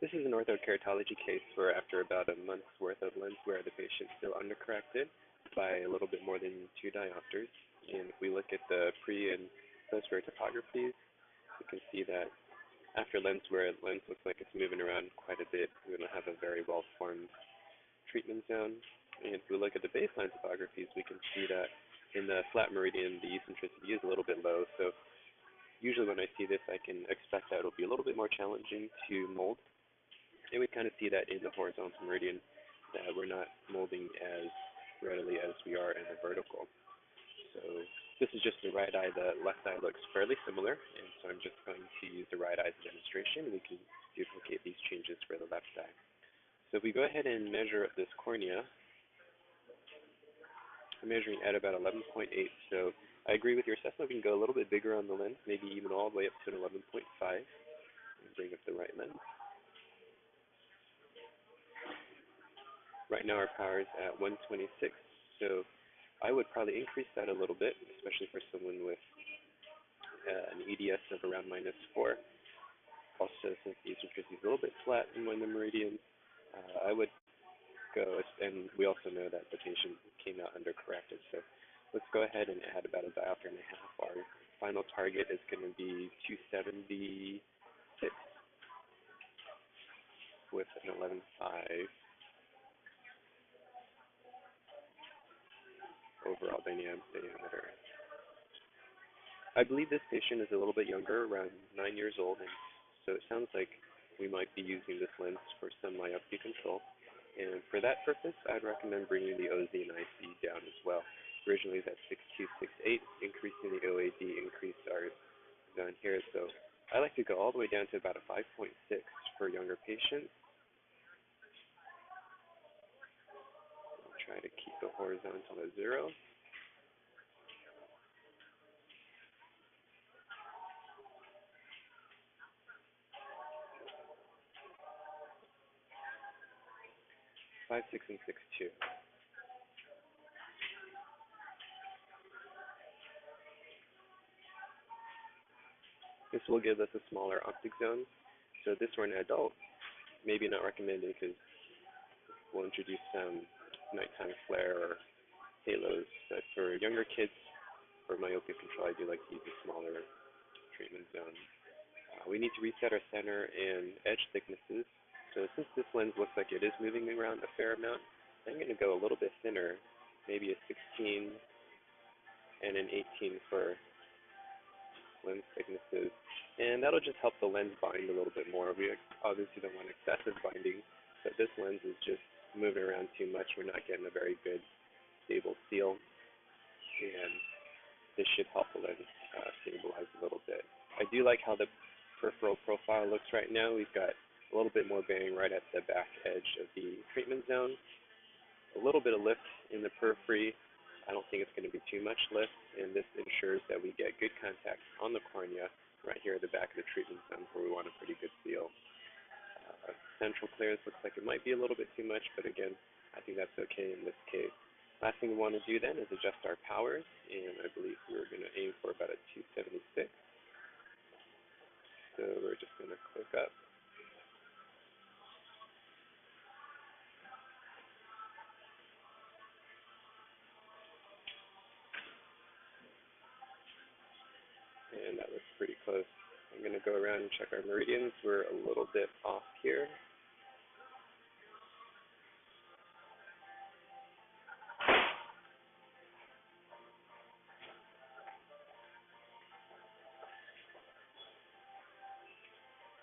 This is an orthokeratology case where after about a month's worth of lens wear, the patient's still undercorrected by a little bit more than 2 diopters. And if we look at the pre and post-wear topographies, we can see that after lens wear, the lens looks like it's moving around quite a bit. We don't have a very well-formed treatment zone. And if we look at the baseline topographies, we can see that in the flat meridian, the eccentricity is a little bit low. So usually when I see this, I can expect that it'll be a little bit more challenging to mold. And we kind of see that in the horizontal meridian, that we're not molding as readily as we are in the vertical. So this is just the right eye. The left eye looks fairly similar, and so I'm just going to use the right eye's demonstration. We can duplicate these changes for the left eye. So if we go ahead and measure up this cornea, I'm measuring at about 11.8. So I agree with your assessment. We can go a little bit bigger on the lens, maybe even all the way up to an 11.5, and bring up the right lens. Right now our power is at 126, so I would probably increase that a little bit, especially for someone with an EDS of around -4. Also, since the eccentricity is a little bit flat in one of the meridians, I would go, and we also know that the patient came out undercorrected, so let's go ahead and add about a diopter and a half. Our final target is going to be 276 with an 11.5. Overall diameter. I believe this patient is a little bit younger, around 9 years old, and so it sounds like we might be using this lens for some myopia control. And for that purpose, I'd recommend bringing the OZ and IC down as well. Originally it was at 6.268, increasing the OAD increased our zone here. So I like to go all the way down to about a 5.6 for younger patients. Try to keep the horizontal at 0. Five, 6, and 6.2. This will give us a smaller optic zone. So this for an adult, maybe not recommended because we'll introduce some nighttime flare or halos. But for younger kids, for myopia control, I do like to use a smaller treatment zone. We need to reset our center and edge thicknesses. So since this lens looks like it is moving around a fair amount, I'm going to go a little bit thinner, maybe a 16 and an 18 for lens thicknesses. And that'll just help the lens bind a little bit more. We obviously don't want excessive binding, but this lens is just moving around too much. We're not getting a very good stable seal, and this should help the lens stabilize a little bit. I do like how the peripheral profile looks right now. We've got a little bit more bearing right at the back edge of the treatment zone. A little bit of lift in the periphery. I don't think it's going to be too much lift, and this ensures that we get good contact on the cornea right here at the back of the treatment zone where we want a pretty good seal. Central clearance looks like it might be a little bit too much, but again, I think that's okay in this case. Last thing we want to do then is adjust our powers, and I believe we're going to aim for about a 276. So we're just going to click up. And that looks pretty close. I'm going to go around and check our meridians. We're a little bit off here.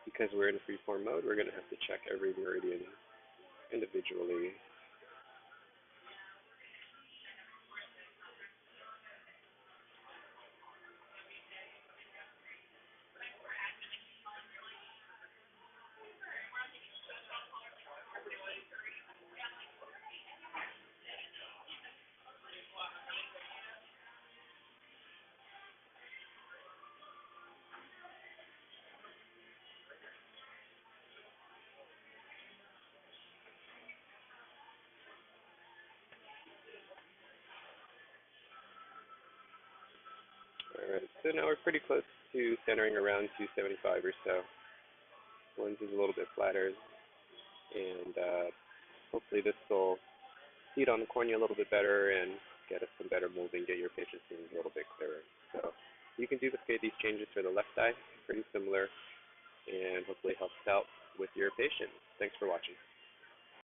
Because we're in freeform mode, we're going to have to check every meridian individually. Alright, so now we're pretty close to centering around 275 or so. We'll one's is a little bit flatter, and hopefully this will feed on the cornea a little bit better and get us some better moving, get your patient seeing a little bit clearer. So you can duplicate these changes for the left eye, pretty similar, and hopefully helps out with your patient. Thanks for watching.